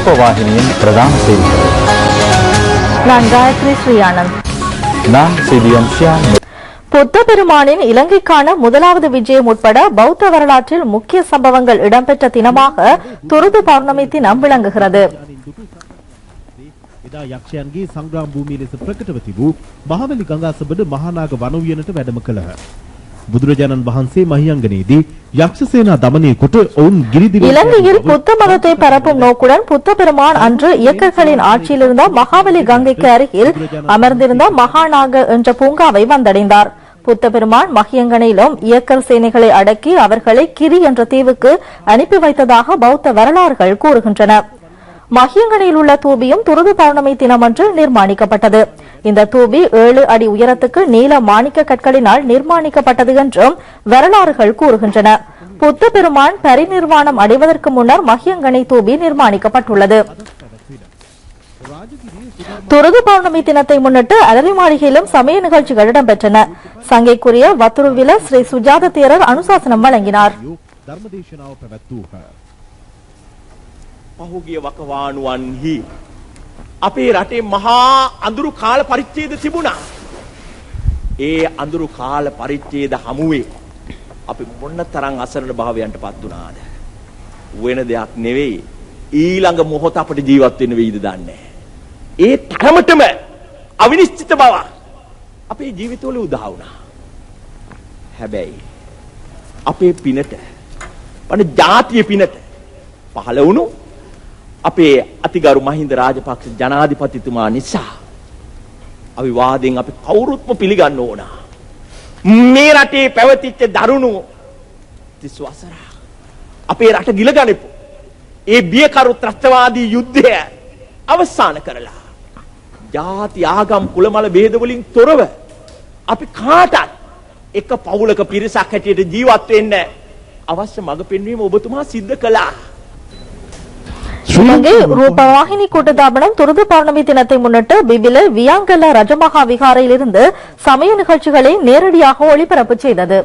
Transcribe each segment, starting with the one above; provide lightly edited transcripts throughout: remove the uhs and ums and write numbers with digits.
ரூபவாகினியின் பிரதான செய்திகள். நான் காயத்ரி ஸ்ரீயானந்த். நான் சிடிஎம் ஷியான். புத்த பெருமானின் இலங்கைக்கான முதலாவது விஜயம் உட்பட பௌத்த வரலாற்றில் முக்கிய சம்பவங்கள் இடம்பெற்ற தினமாக துருது பௌர்ணமி தினம் விளங்குகிறது. එදා යක්ෂයන්ගේ සංග්‍රාම භූමිය ලෙස ප්‍රකටව තිබූ මහවැලි ගංගාසබඩ මහානාග වනවියනට වැඩම කළහ. බුදුරජාණන් වහන්සේ මහියංගනයේදී යක්ෂ සේනා දමනය කොට ඔවුන් ගිරිදිව இலங்கையில் புத்த மதத்தை பரப்பும் நோக்குடன் புத்த பெருமான் அன்று இயக்கர்களின் ஆட்சியில் இருந்த மகாவலி கங்கைக்கு அருகில் அமர்ந்திருந்த மகாநாக என்ற பூங்காவை வந்தடைந்தார். புத்த பெருமான் மகியங்கனையிலும் இயக்கர் சேனைகளை அடக்கி அவர்களை கிரி என்ற தீவுக்கு அனுப்பி வைத்ததாக பௌத்த வரலாறுகள் கூறுகின்றன. மகியங்கனையில் உள்ள தூபியும் துருது பௌர்ணமி தினமன்று நிர்மாணிக்கப்பட்டது. இந்த தூபி 7 அடி உயரத்துக்கு நீல மாணிக்க கற்களினால் நிர்மாணிக்கப்பட்டது என்றும் வரலாறுகள் கூறுகின்றன. புத்த பெருமான் பரிநிர்வாணம் அடைவதற்கு முன்னர் மகியங்கனை தூபி நிர்மாணிக்கப்பட்டுள்ளது. துருது பௌர்ணமி தினத்தை முன்னிட்டு அலரி மாளிகையிலும் சமய நிகழ்ச்சிகள் இடம்பெற்றன. சங்கைக்குரிய வத்துருவில ஸ்ரீ சுஜாத தேரர் அனுசாசனம் வழங்கினார். පහුගිය වකවානුවන්හි අපේ රටේ මහා අඳුරු කාල පරිච්ඡේද තිබුණා. ඒ අඳුරු කාල පරිච්ඡේද හමුවේ අපි මොනතරම් අසරණ භාවයන්ට පත් වුණාද? වෙන දෙයක් නෙවෙයි. ඊළඟ මොහොත අපිට ජීවත් වෙන්න වෙයිද දන්නේ නැහැ. ඒ තරමටම අවිනිශ්චිත බව අපේ ජීවිතවල උදා වුණා. හැබැයි අපේ පිනට වන ජාතිය පිනට පහළ වුණු අපේ අතිගරු මහින්ද රාජපක්ෂ ජනාධිපතිතුමා නිසා අවිවාදයෙන් අපි කවුරුත්ම පිළිගන්න ඕන. මේ රටේ පැවතිච්ච දරුණු 30 වසර අපේ රට ගිලගනිපු ඒ බියකරු ත්‍රස්තවාදී යුද්ධය අවසන් කරලා ජාති ආගම් කුලමල ભેද වලින් තොරව අපි කාටත් එක පවුලක පිරිසක් හැටියට ජීවත් වෙන්න අවශ්‍ය මඟ පෙන්වීම ඔබතුමා සිද්ධ කළා. இலங்கை ரூபவாகினி கூட்டுத்தாபனம் துருது பௌர்ணமி தினத்தை முன்னிட்டு பிபில வியாங்கல்ல ரஜமகா விகாரையில் இருந்து சமய நிகழ்ச்சிகளை நேரடியாக ஒளிபரப்பு செய்தது.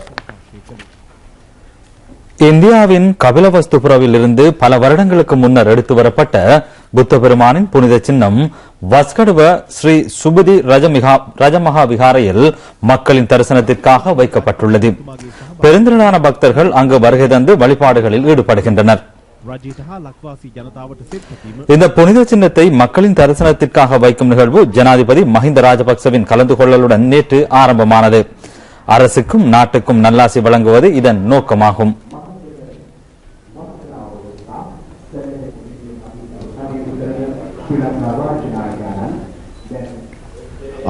இந்தியாவின் கபிலவஸ்துபுரவில் இருந்து பல வருடங்களுக்கு முன்னர் எடுத்து வரப்பட்ட புத்த பெருமானின் புனித சின்னம் வஸ்கடுவ ஸ்ரீ சுபதி ரஜமகா விகாரையில் மக்களின் தரிசனத்திற்காக வைக்கப்பட்டுள்ளது. பெருந்திரளான பக்தர்கள் அங்கு வருகை தந்து வழிபாடுகளில் ஈடுபடுகின்றனர். இந்த புனித சின்னத்தை மக்களின் தரிசனத்திற்காக வைக்கும் நிகழ்வு ஜனாதிபதி மஹிந்த ராஜபக்சவின் கலந்து கொள்ளலுடன் நேற்று ஆரம்பமானது. அரசுக்கும் நாட்டுக்கும் நல்லாசி வழங்குவது இதன் நோக்கமாகும்.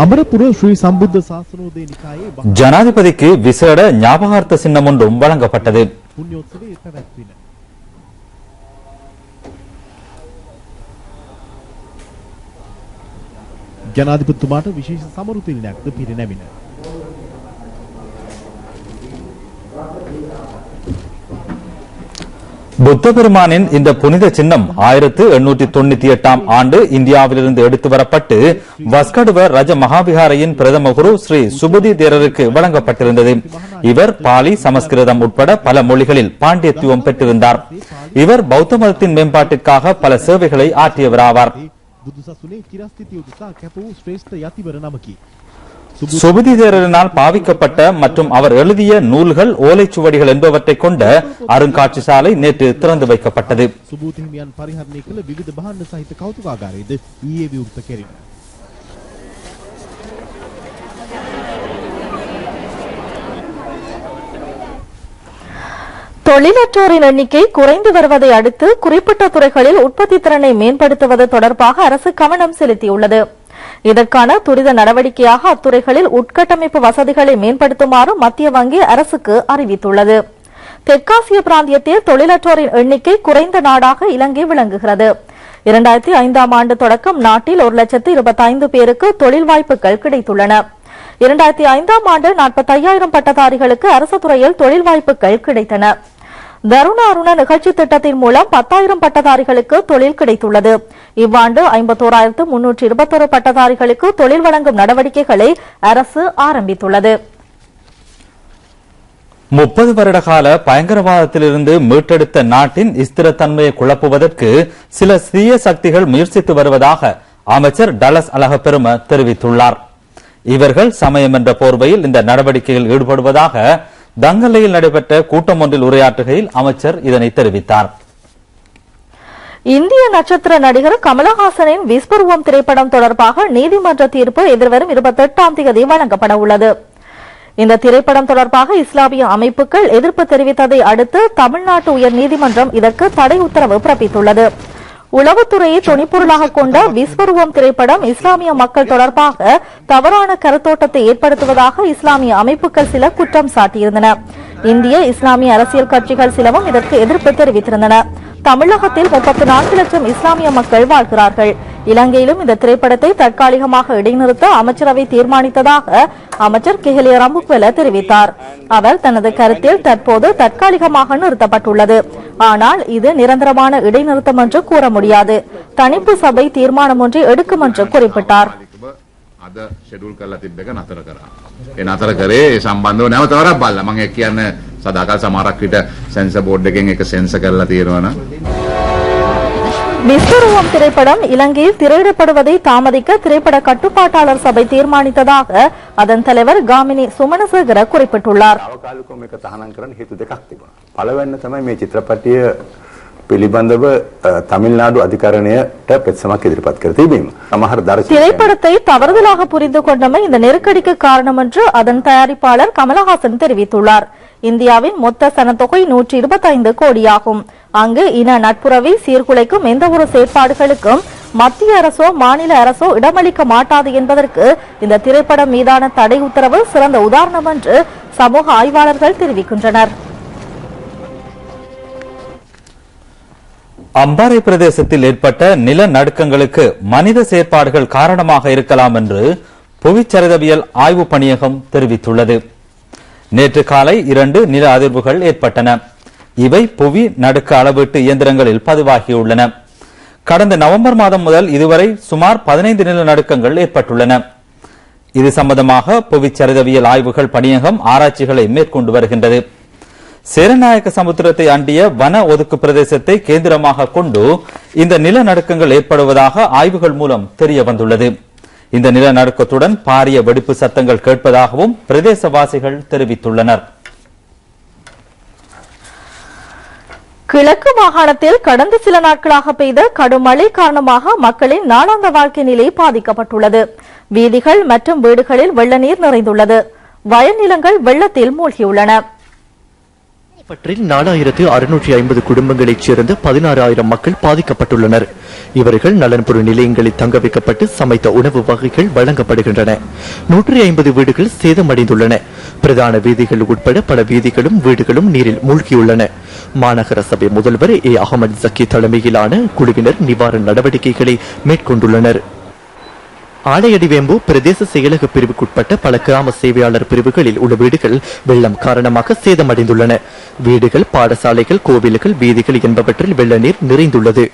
අමරපුර ශ්‍රී සම්බුද්ධ ශාසනෝදය නිකායේ ஜனாதிபதிக்கு விசேட ஞாபகார்த்த சின்னம் ஒன்றும் வழங்கப்பட்டது. පුණ්‍යෝත්සවයේ පැවැත්වින ජනාධිපතිතුමාට විශේෂ සමරු තිලිනයක්ද පිරිනැමින புத்த பெருமானின் இந்த புனித சின்னம் 1898 ஆண்டு இந்தியாவிலிருந்து எடுத்து வரப்பட்டு வஸ்கடுவ ரஜ மகாவிகாரையின் பிரதம குரு ஸ்ரீ சுபதி தேரருக்கு வழங்கப்பட்டிருந்தது. இவர் பாலி, சமஸ்கிருதம் உட்பட பல மொழிகளில் பாண்டியத்துவம் பெற்றிருந்தார். இவர் பௌத்த மதத்தின் மேம்பாட்டிற்காக பல சேவைகளை ஆற்றியவராவார். சுபதி தேரரினால் பாவிக்கப்பட்ட மற்றும் அவர் எழுதிய நூல்கள், ஓலைச்சுவடிகள் என்பவற்றை கொண்ட அருங்காட்சிசாலை நேற்று திறந்து வைக்கப்பட்டது. தொழிலற்றோரின் எண்ணிக்கை குறைந்து வருவதை அடுத்து குறிப்பிட்ட துறைகளில் உற்பத்தி திறனை மேம்படுத்துவது தொடர்பாக அரசு கவனம் செலுத்தியுள்ளது. இதற்கான துரித நடவடிக்கையாக அத்துறைகளில் உட்கட்டமைப்பு வசதிகளை மேம்படுத்துமாறு மத்திய வங்கி அரசுக்கு அறிவித்துள்ளது. தெற்காசிய பிராந்தியத்தில் தொழிலற்றோரின் எண்ணிக்கை குறைந்த நாடாக இலங்கை விளங்குகிறது. 2005 ஆண்டு தொடக்கம் நாட்டில் 1,25,000 பேருக்கு தொழில் வாய்ப்புகள் கிடைத்துள்ளன. 2005 ஆண்டு 45,000 பட்டதாரிகளுக்கு அரசு துறையில் தொழில் வாய்ப்புகள் கிடைத்தன. தருண அருண நிகழ்ச்சி திட்டத்தின் மூலம் 10,000 பட்டதாரிகளுக்கு தொழில் கிடைத்துள்ளது. இவ்வாண்டு 51,321 பட்டதாரிகளுக்கு தொழில் வழங்கும் நடவடிக்கைகளை அரசு ஆரம்பித்துள்ளது. 30 வருட கால பயங்கரவாதத்திலிருந்து மீட்டெடுத்த நாட்டின் ஸ்திரத்தன்மையை குழப்புவதற்கு சில சிறிய சக்திகள் முயற்சித்து வருவதாக அமைச்சர் டலஸ் அழகப்பெரும தெரிவித்துள்ளார். இவர்கள் சமயம் என்ற போர்வையில் இந்த நடவடிக்கையில் ஈடுபடுவதாக தங்கல்லையில் நடைபெற்ற கூட்டம் ஒன்றில் உரையாற்றுகையில் அமைச்சர் இதனை தெரிவித்தார். இந்திய நட்சத்திர நடிகர் கமலஹாசனின் விஸ்வரூபம் திரைப்படம் தொடர்பாக நீதிமன்ற தீர்ப்பு எதிர்வரும் 28ஆம் தேதி வழங்கப்பட உள்ளது. இந்த திரைப்படம் தொடர்பாக இஸ்லாமிய அமைப்புகள் எதிர்ப்பு தெரிவித்ததை அடுத்து தமிழ்நாட்டு உயர்நீதிமன்றம் இதற்கு தடை உத்தரவு பிறப்பித்துள்ளது. உளவுத்துறையை துணைப்பொருளாக கொண்ட விஸ்வரூபம் திரைப்படம் இஸ்லாமிய மக்கள் தொடர்பாக தவறான கருத்தோட்டத்தை ஏற்படுத்துவதாக இஸ்லாமிய அமைப்புகள் சில குற்றம் சாட்டியிருந்தன. இந்திய இஸ்லாமிய அரசியல் கட்சிகள் சிலவும் இதற்கு எதிர்ப்பு தெரிவித்திருந்தன. தமிழகத்தில் 34 லட்சம் இஸ்லாமிய மக்கள் வாழ்கிறார்கள். இலங்கையிலும் இந்த திரைப்படத்தை தற்காலிகமாக இடைநிறுத்த அமைச்சரவை தீர்மானித்ததாக அமைச்சர் கெஹலிய ரம்புக்வெல தெரிவித்தார். அவர் தனது கருத்தில் தற்போது தற்காலிகமாக நிறுத்தப்பட்டுள்ளது, ஆனால் இது நிரந்தரமான இடைநிறுத்தம் என்று கூற முடியாது. தணிப்பு சபை தீர்மானம் ஒன்றை எடுக்கும் என்று குறிப்பிட்டார். අද ෂෙඩියුල් කරලා තිබ්බ එක නතර කරා. ඒ නතර කරේ ඒ සම්බන්ධව නැවත වරක් බලලා මම ඒක කියන්නේ සදාකල් සමහරක් විට සෙන්සර් බෝඩ් එකෙන් ඒක සෙන්සර් කරලා තියෙනවනම් விஸ்வரூபம் திரைப்படம் இலங்கையில் திரையிடப்படுவதை தாமதிக்க திரைப்பட கட்டுப்பாட்டாளர் சபை தீர்மானித்ததாக அதன் தலைவர் காமினி சுமனசேகர குறிப்பிட்டுள்ளார். තාවකාලිකව මේක තහනම් කරන්න හේතු දෙකක් තිබුණා. පළවෙනි තමයි මේ චිත්‍රපටය පිළිබඳව தமிழ்நாடு அதிகாரණයට පෙත්සමක් ඉදිරිපත් කර තිබීම. සමහර දර්ශක திரைப்படத்தை தவறுதலாக புரிந்து கொண்டமை இந்த நெருக்கடிக்கு காரணம் என்று அதன் தயாரிப்பாளர் கமலஹாசன் தெரிவித்துள்ளார். இந்தியாவின் மொத்த சனத்தொகை 125 கோடியாகும். அங்கு இன நட்புறவை சீர்குலைக்கும் எந்த ஒரு செயற்பாடுகளுக்கும் மத்திய அரசோ மாநில அரசோ இடமளிக்க மாட்டாது என்பதற்கு இந்த திரைப்படம் மீதான தடை உத்தரவு சிறந்த உதாரணம் என்று சமூக ஆய்வாளர்கள் தெரிவிக்கின்றனர். அம்பாறை பிரதேசத்தில் ஏற்பட்ட நிலநடுக்கங்களுக்கு மனித செயற்பாடுகள் காரணமாக இருக்கலாம் என்று புவிச்சரிதவியல் ஆய்வு பணியகம் தெரிவித்துள்ளது. நேற்று காலை 2 நில அதிர்வுகள் ஏற்பட்டன. இவை புவி நடுக்க அளவீட்டு இயந்திரங்களில் பதிவாகியுள்ளன. கடந்த நவம்பர் மாதம் முதல் இதுவரை சுமார் 15 நிலநடுக்கங்கள் ஏற்பட்டுள்ளன. இது சம்பந்தமாக புவிச்சரிதவியல் ஆய்வுகள் பணியகம் ஆராய்ச்சிகளை மேற்கொண்டு வருகின்றது. சேரநாயக்க சமுத்திரத்தை அண்டிய வன ஒதுக்கு பிரதேசத்தை கேந்திரமாக கொண்டு இந்த நிலநடுக்கங்கள் ஏற்படுவதாக ஆய்வுகள் மூலம் தெரிய வந்துள்ளது. இந்த நிலநடுக்கத்துடன் பாரிய வெடிப்பு சத்தங்கள் கேட்பதாகவும் பிரதேசவாசிகள் தெரிவித்துள்ளனர். கிழக்கு மாகாணத்தில் கடந்த சில நாட்களாக பெய்த கடும் மழை காரணமாக மக்களின் நாளாந்த வாழ்க்கை நிலை பாதிக்கப்பட்டுள்ளது. வீதிகள் மற்றும் வீடுகளில் வெள்ள நீர் நிறைந்துள்ளது. வயல் நிலங்கள் வெள்ளத்தில் மூழ்கியுள்ளன. பற்றில் 4650 குடும்பங்களைச் சேர்ந்த 16,000 மக்கள் பாதிக்கப்பட்டுள்ளனர். இவர்கள் நலன்புற நிலையங்களில் தங்க வைக்கப்பட்டு சமைத்த உணவு வகைகள் வழங்கப்படுகின்றன. 150 வீடுகள் சேதமடைந்துள்ளன. பிரதான வீதிகள் உட்பட பல வீதிகளும் வீடுகளும் நீரில் மூழ்கியுள்ளன. மாநகர சபை முதல்வர் ஏ அகமது ஜக்கி தலைமையிலான குழுவினர் நிவாரண நடவடிக்கைகளை மேற்கொண்டுள்ளனர். ஆலையடிவேம்பு பிரதேச செயலக பிரிவுக்குட்பட்ட பல கிராம சேவையாளர் பிரிவுகளில் உள்ள வீடுகள் வெள்ளம் காரணமாக சேதமடைந்துள்ளன. வீடுகள், பாடசாலைகள், கோவில்கள், வீதிகள் என்பவற்றில் வெள்ள நீர் நிறைந்துள்ளது.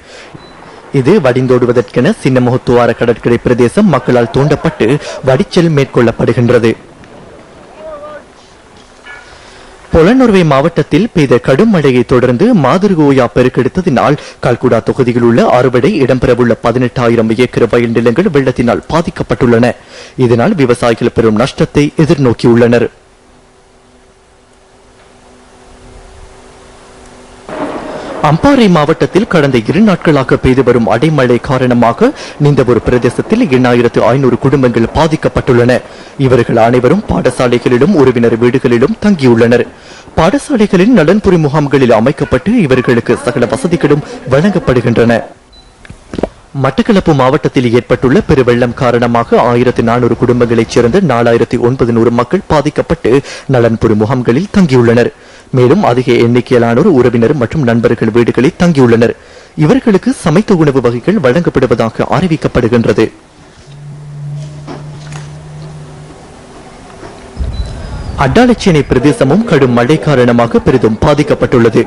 இது வடிந்தோடுவதற்கென சின்னமுகத்துவார கடற்கரை பிரதேசம் மக்களால் தூண்டப்பட்டு வடிச்சல் மேற்கொள்ளப்படுகின்றது. பொலனறுவை மாவட்டத்தில் பெய்த கடும் மழையை தொடர்ந்து மாதிருகோயா பெருக்கெடுத்ததினால் கல்குடா தொகுதியில் உள்ள அறுவடை இடம்பெறவுள்ள 18,000 ஏக்கர் வயல் நிலங்கள் வெள்ளத்தினால் பாதிக்கப்பட்டுள்ளன. இதனால் விவசாயிகள் பெரும் நஷ்டத்தை எதிர்நோக்கியுள்ளனர். அம்பாறை மாவட்டத்தில் கடந்த 2 நாட்களாக பெய்து வரும் அடைமழை காரணமாக நிந்தவூர் பிரதேசத்தில் 8,500 குடும்பங்கள் பாதிக்கப்பட்டுள்ளன. இவர்கள் அனைவரும் பாடசாலைகளிலும் உறவினர் வீடுகளிலும் தங்கியுள்ளனர். பாடசாலைகளில் நலன்புரி முகாம்களில் அமைக்கப்பட்டு இவர்களுக்கு சகல வசதிகளும் வழங்கப்படுகின்றன. மட்டக்களப்பு மாவட்டத்தில் ஏற்பட்டுள்ள பெருவெள்ளம் காரணமாக 1,400 குடும்பங்களைச் சேர்ந்த 4,900 மக்கள் பாதிக்கப்பட்டு நலன்புரி முகாம்களில் தங்கியுள்ளனர். மேலும் அதிக எண்ணிக்கையிலானோர் உறவினர் மற்றும் நண்பர்கள் வீடுகளில் தங்கியுள்ளனர். இவர்களுக்கு சமைத்த உணவு வகைகள் வழங்கப்படுவதாக அறிவிக்கப்படுகின்றது. அட்டாளச்சேனை பிரதேசமும் கடும் மழை காரணமாக பெரிதும் பாதிக்கப்பட்டுள்ளது.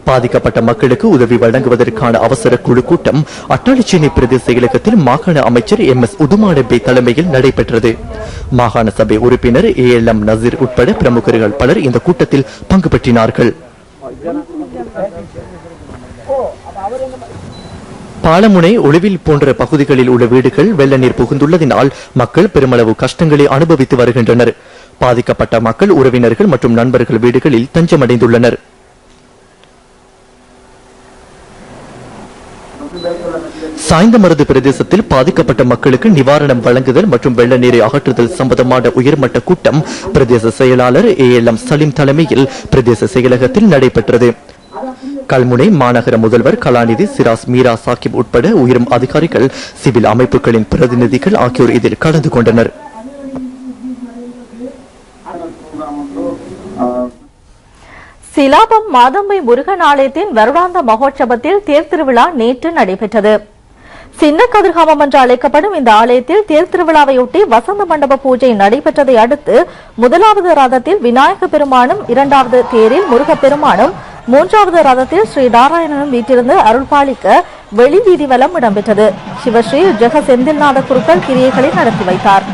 பாதிக்கப்பட்ட மக்களுக்கு உதவி வழங்குவதற்கான அவசர குழு கூட்டம் அட்டாளச்சேனை பிரதேச செயலகத்தில் மாகாண அமைச்சர் MS உதுமாடபே தலைமையில் நடைபெற்றது. மாகாண சபை உறுப்பினர் ALM நசீர் உட்பட பிரமுகர்கள் பலர் இந்த கூட்டத்தில் பங்கு பெற்றினார்கள். பாலமுனை, ஒளிவில் போன்ற பகுதிகளில் உள்ள வீடுகள் வெள்ள நீர் புகுந்துள்ளதினால் மக்கள் பெருமளவு கஷ்டங்களை அனுபவித்து வருகின்றனர். பாதிக்கப்பட்ட மக்கள் உறவினர்கள் மற்றும் நண்பர்கள் வீடுகளில் தஞ்சமடைந்துள்ளனர். சாய்ந்தமருது பிரதேசத்தில் பாதிக்கப்பட்ட மக்களுக்கு நிவாரணம் வழங்குதல் மற்றும் வெள்ள நீரை அகற்றுதல் சம்பந்தமான உயர்மட்ட கூட்டம் பிரதேச செயலாளர் ALM சலீம் தலைமையில் பிரதேச செயலகத்தில் நடைபெற்றது. கல்முனை மாநகர முதல்வர் கலாநிதி சிராஸ் மீரா சாகிப் உட்பட உயரும் அதிகாரிகள், சிவில் அமைப்புகளின் பிரதிநிதிகள் ஆகியோர் இதில் கலந்து கொண்டனர். சிலாபம் மாதம்பை முருகன் ஆலயத்தின் வருடாந்த மகோற்சவத்தில் தேர் திருவிழா நேற்று நடைபெற்றது. சின்ன கதிர்காமம் என்று அழைக்கப்படும் இந்த ஆலயத்தில் தேர் திருவிழாவையொட்டி வசந்த மண்டப பூஜை நடைபெற்றதை அடுத்து முதலாவது ரதத்தில் விநாயக பெருமானும், இரண்டாவது தேரில் முருகப்பெருமானும், மூன்றாவது ரதத்தில் ஸ்ரீ நாராயணனும் வீட்டிலிருந்து அருள்பாலிக்க வெளி வீதி வலம் இடம்பெற்றது. சிவஸ்ரீ ஜெக செந்தில்நாத குருக்கள் கிரியைகளை நடத்தி வைத்தார்.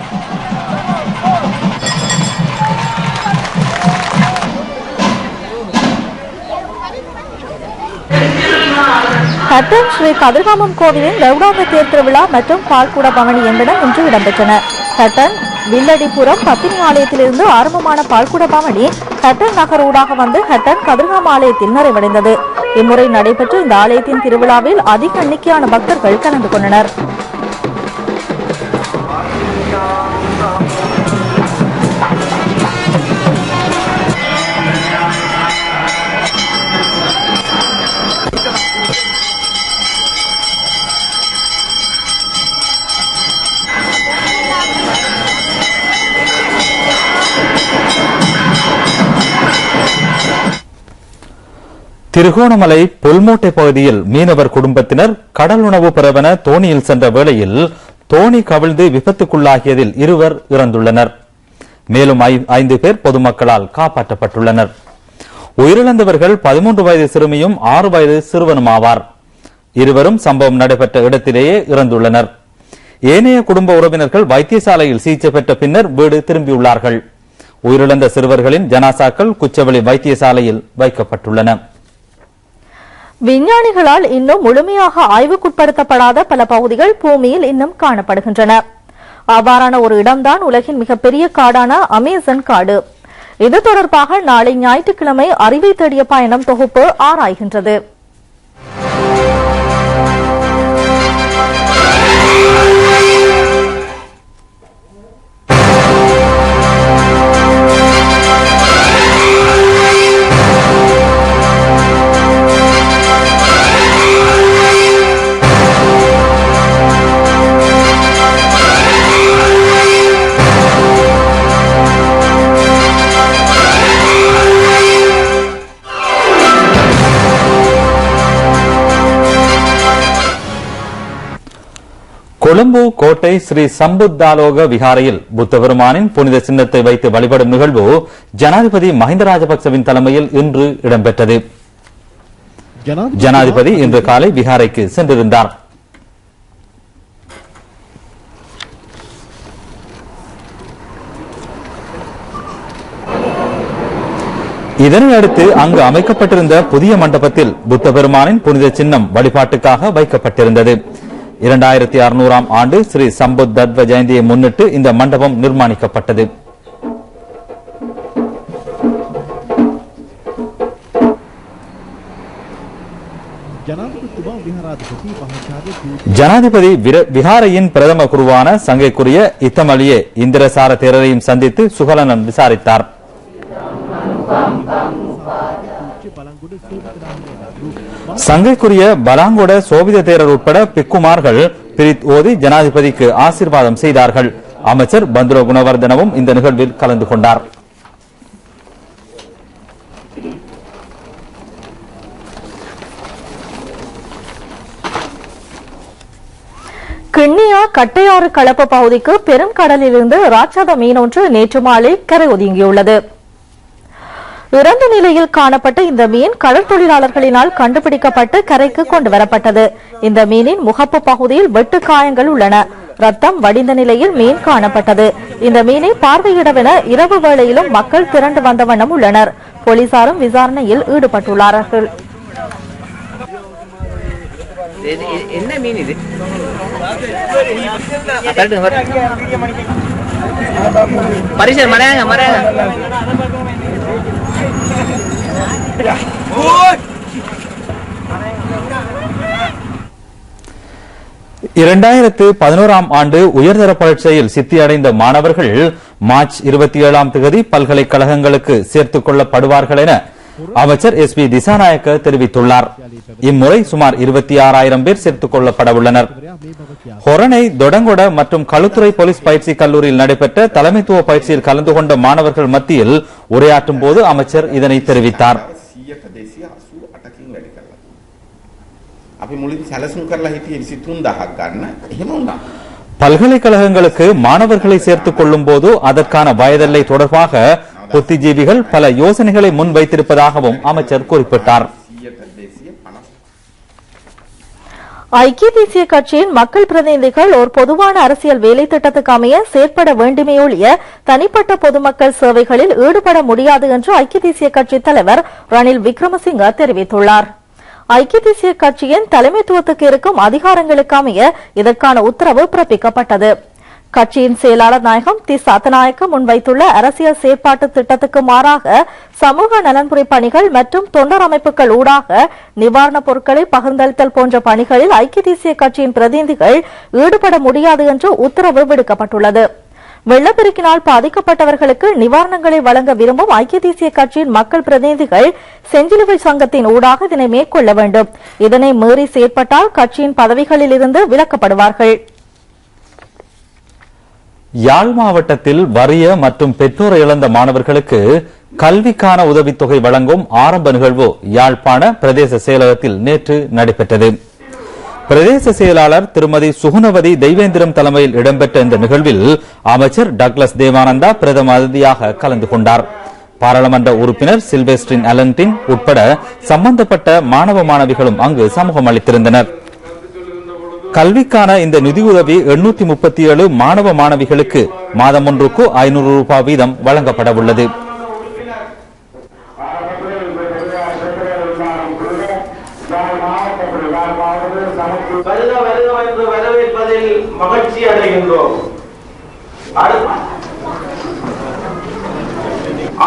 ஹட்டன் ஸ்ரீ கதிர்காமம் கோவிலின் வருடாந்த தேர் திருவிழா மற்றும் பால்குட பவனி என்பன இன்று இடம்பெற்றன. ஹட்டன் வில்லடிபுரம் பத்தினி ஆலயத்திலிருந்து ஆரம்பமான பால்குட பவனி ஹட்டன் நகர் ஊடாக வந்து ஹட்டன் கதிர்காம ஆலயத்தில் நிறைவடைந்தது. இம்முறை நடைபெற்ற இந்த ஆலயத்தின் திருவிழாவில் அதிக எண்ணிக்கையான பக்தர்கள் கலந்து கொண்டனர். திருகோணமலை பொல்மோட்டை பகுதியில் மீனவர் குடும்பத்தினர் கடல் உணவு பெறவென தோணியில் சென்ற வேளையில் தோணி கவிழ்ந்து விபத்துக்குள்ளாகியதில் 2 இறந்துள்ளனர். மேலும் 5 பேர் பொதுமக்களால் காப்பாற்றப்பட்டுள்ளனர். உயிரிழந்தவர்கள் 13 வயது சிறுமியும் 6 வயது சிறுவனுமாவார். இருவரும் சம்பவம் நடைபெற்ற இடத்திலேயே இறந்துள்ளனர். ஏனைய குடும்ப உறவினர்கள் வைத்தியசாலையில் சிகிச்சை பெற்ற பின்னர் வீடு திரும்பியுள்ளார்கள். உயிரிழந்த சிறுவர்களின் ஜனாசாக்கள் குச்சவெளி வைத்தியசாலையில் வைக்கப்பட்டுள்ளன. விஞ்ஞானிகளால் இன்னும் முழுமையாக ஆய்வுக்குட்படுத்தப்படாத பல பகுதிகள் பூமியில் இன்னும் காணப்படுகின்றன. அவ்வாறான ஒரு இடம்தான் உலகின் மிகப்பெரிய காடான அமேசன் காடு. இது தொடர்பாக நாளை ஞாயிற்றுக்கிழமை அறிவை தேடிய பயணம் தொகுப்பு ஆராய்கின்றது. கொழும்பு கோட்டை ஸ்ரீ சம்புத்தாலோக விகாரையில் புத்த பெருமானின் புனித சின்னத்தை வைத்து வழிபடும் நிகழ்வு ஜனாதிபதி மஹிந்த ராஜபக்சவின் தலைமையில் இன்று இடம்பெற்றது. ஜனாதிபதி இன்று காலை விகாரைக்கு சென்றிருந்தார். இதனையடுத்து அங்கு அமைக்கப்பட்டிருந்த புதிய மண்டபத்தில் புத்த பெருமானின் புனித சின்னம் வழிபாட்டுக்காக வைக்கப்பட்டிருந்தது. 2600ஆம் ஆண்டு ஸ்ரீ சம்புத் தத்வ ஜெயந்தியை முன்னிட்டு இந்த மண்டபம் நிர்மாணிக்கப்பட்டது. ஜனாதிபதி விகாரையின் பிரதம குருவான சங்கைக்குரிய இத்தமலியே இந்திரசார தேரரையும் சந்தித்து சுகலனம் விசாரித்தார். சங்கைக்குரிய பலாங்கொட சோபித தேரர் உட்பட பிக்குமார்கள் பிரித் ஓதி ஜனாதிபதிக்கு ஆசீர்வாதம் செய்தார்கள். அமைச்சர் பந்துர குணவர்தனவும் இந்த நிகழ்வில் கலந்து கொண்டார். கிண்ணியா கட்டையாறு களப்பு பகுதிக்கு பெரும் கடலிலிருந்து ராட்சத மீன் ஒன்று நேற்று மாலை கரை ஒதுங்கியுள்ளது. இறந்த நிலையில் காணப்பட்ட இந்த மீன் கடற்தொழிலாளர்களினால் கண்டுபிடிக்கப்பட்டு கரைக்கு கொண்டு வரப்பட்டது. இந்த மீனின் முகப்பு பகுதியில் வெட்டு காயங்கள் உள்ளன. ரத்தம் வடிந்த நிலையில் மீன் காணப்பட்டது. இந்த மீனை பார்வையிடவென இரவு வேளையிலும் மக்கள் திரண்டு வந்த வண்ணம் உள்ளனர். போலீசாரும் விசாரணையில் ஈடுபட்டுள்ளார்கள். என்ன மீன் இது? பரிசர் மறையாங்க மறையாங்க. 2011 ஆண்டு உயர்தர பரீட்சையில் சித்தியடைந்த மாணவர்கள் மார்ச் 27ஆம் தேதி பல்கலைக்கழகங்களுக்கு சேர்த்துக் கொள்ளப்படுவார்கள் என அமைச்சர் SP திசாநாயக்க தெரிவித்துள்ளார். இம்முறை சுமார் 26,000 பேர் சேர்த்துக் கொள்ளப்பட உள்ளனர். ஹொரணை, தொடங்கொட மற்றும் களுத்துறை போலீஸ் பயிற்சி கல்லூரியில் நடைபெற்ற தலைமைத்துவ பயிற்சியில் கலந்து கொண்ட மாணவர்கள் மத்தியில் உரையாற்றும் போது அமைச்சர் இதனை தெரிவித்தார். பல்கலைக்கழகங்களுக்கு மாணவர்களை சேர்த்துக் கொள்ளும் போது அதற்கான வயதெல்லை தொடர்பாக புத்திஜீவிகள் பல யோசனைகளை முன்வைத்திருப்பதாகவும் அமைச்சர் குறிப்பிட்டார். ஐக்கிய தேசிய கட்சியின் மக்கள் பிரதிநிதிகள் ஒரு பொதுவான அரசியல் வேலை திட்டத்துக்கு அமைய செயற்பட வேண்டுமே ஒழிய தனிப்பட்ட பொதுமக்கள் சேவைகளில் ஈடுபட முடியாது என்று ஐக்கிய தேசிய கட்சி தலைவர் ரணில் விக்ரமசிங்க தெரிவித்துள்ளார். ஐக்கிய தேசிய கட்சியின் தலைமைத்துவத்துக்கு இருக்கும் அதிகாரங்களுக்கு அமைய இதற்கான உத்தரவு பிறப்பிக்கப்பட்டது. கட்சியின் செயலாளர் நாயகம் திசாத்தநாயக்க முன்வைத்துள்ள அரசியல் செயற்பாட்டு திட்டத்துக்கு மாறாக சமூக நலன்புரி பணிகள் மற்றும் தொண்டர் அமைப்புகள் ஊடாக நிவாரணப் பொருட்களை பகிர்ந்தளித்தல் போன்ற பணிகளில் ஐக்கிய தேசிய கட்சியின் பிரதிநிதிகள் ஈடுபட முடியாது என்று உத்தரவு விடுக்கப்பட்டுள்ளது. வெள்ளப்பெருக்கினால் பாதிக்கப்பட்டவர்களுக்கு நிவாரணங்களை வழங்க விரும்பும் ஐக்கிய தேசிய கட்சியின் மக்கள் பிரதிநிதிகள் செஞ்சிலுவை சங்கத்தின் ஊடாக இதனை மேற்கொள்ள வேண்டும். இதனை மீறி செயற்பட்டால் கட்சியின் பதவிகளில் இருந்து விலக்கப்படுவார்கள். யாழ் மாவட்டத்தில் வறிய மற்றும் பெற்றோரை இழந்த மாணவர்களுக்கு கல்விக்கான உதவித்தொகை வழங்கும் ஆரம்ப நிகழ்வு யாழ்ப்பாண பிரதேச செயலகத்தில் நேற்று நடைபெற்றது. பிரதேச செயலாளர் திருமதி சுகுணவதி தெய்வேந்திரம் தலைமையில் இடம்பெற்ற இந்த நிகழ்வில் அமைச்சர் டக்ளஸ் தேவானந்தா பிரதம அதிதியாக கலந்து கொண்டார். பாராளுமன்ற உறுப்பினர் சில்வெஸ்டின் அலன்டின் உட்பட சம்பந்தப்பட்ட மாணவ மாணவிகளும் அங்கு சமூகம் அளித்திருந்தனர். கல்விக்கான இந்த நிதியுதவி 837 மாணவ மாணவிகளுக்கு மாதம் ஒன்றுக்கு 500 ரூபாய் வீதம் வழங்கப்பட உள்ளது. வரவேற்பதில் மகிழ்ச்சி அடைகின்றோம்.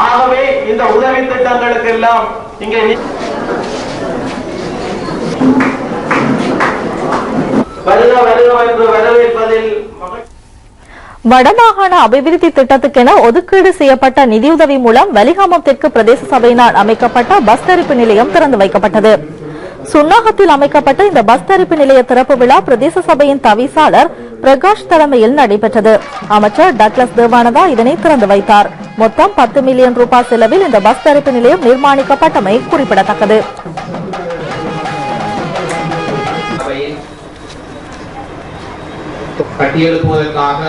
ஆகவே இந்த உதவி திட்டங்களுக்கு எல்லாம் இங்கே வரவேற்பதில் வடமாகாண அபிவிருத்தி திட்டத்துக்கென ஒதுக்கீடு செய்யப்பட்ட நிதியுதவி மூலம் வலிகாமம் தெற்கு பிரதேச சபையினால் அமைக்கப்பட்ட பஸ் தரிப்பு நிலையம் திறந்து வைக்கப்பட்டது. சுன்னாகத்தில் அமைக்கப்பட்ட இந்த பஸ் தரிப்பு நிலைய திறப்பு விழா பிரதேச சபையின் தவிசாளர் பிரகாஷ் தலைமையில் நடைபெற்றது. அமைச்சர் டக்ளஸ் தேவானந்தா இதனை திறந்து வைத்தார். மொத்தம் 10 மில்லியன் ரூபாய் செலவில் இந்த பஸ் தரிப்பு நிலையம் நிர்மாணிக்கப்பட்டமை குறிப்பிடத்தக்கது. கட்டியெழுப்புவதற்காக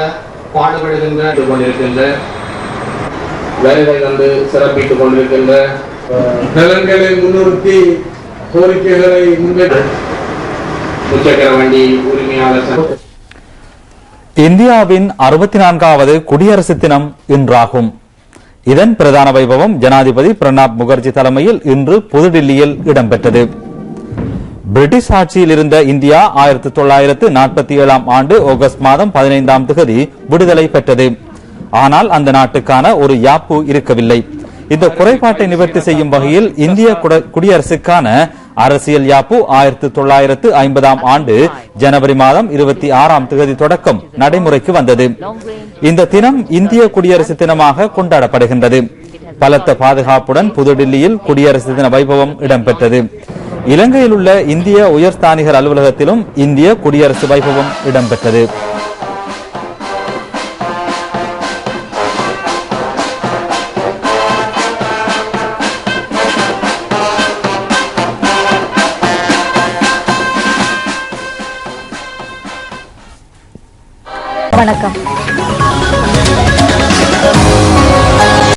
பாடுபடுகின்ற கொண்டிருக்கின்ற வேலைகள் வந்து சிறப்பித்துக் கொண்டிருக்கின்ற நலன்களை முன்னிறுத்தி கோரிக்கைகளை முச்சக்கர வண்டி உரிமையாளர் இந்தியாவின் 64வது குடியரசு தினம் இன்றாகும். இதன் பிரதான வைபவம் ஜனாதிபதி பிரணாப் முகர்ஜி தலைமையில் இன்று புதுடில்லியில் இடம்பெற்றது. பிரிட்டிஷ் ஆட்சியில் இருந்த இந்தியா 1947ஆம் ஆண்டு ஆகஸ்ட் மாதம் 15ஆம் தேதி விடுதலை பெற்றது. ஆனால் அந்த நாட்டுக்கான ஒரு யாப்பு இருக்கவில்லை. இந்த குறைபாட்டை நிவர்த்தி செய்யும் வகையில் இந்திய குடியரசுக்கான அரசியல் யாப்பு 1950ஆம் ஆண்டு ஜனவரி மாதம் 26ஆம் தேதி தொடக்கம் நடைமுறைக்கு வந்தது. இந்த தினம் இந்திய குடியரசு தினமாக கொண்டாடப்படுகின்றது. பலத்த பாதுகாப்புடன் புதுடில்லியில் குடியரசு தின வைபவம் இடம்பெற்றது. இலங்கையில் உள்ள இந்திய உயர்ஸ்தானிகர் அலுவலகத்திலும் இந்திய குடியரசு வைபவம் இடம்பெற்றது.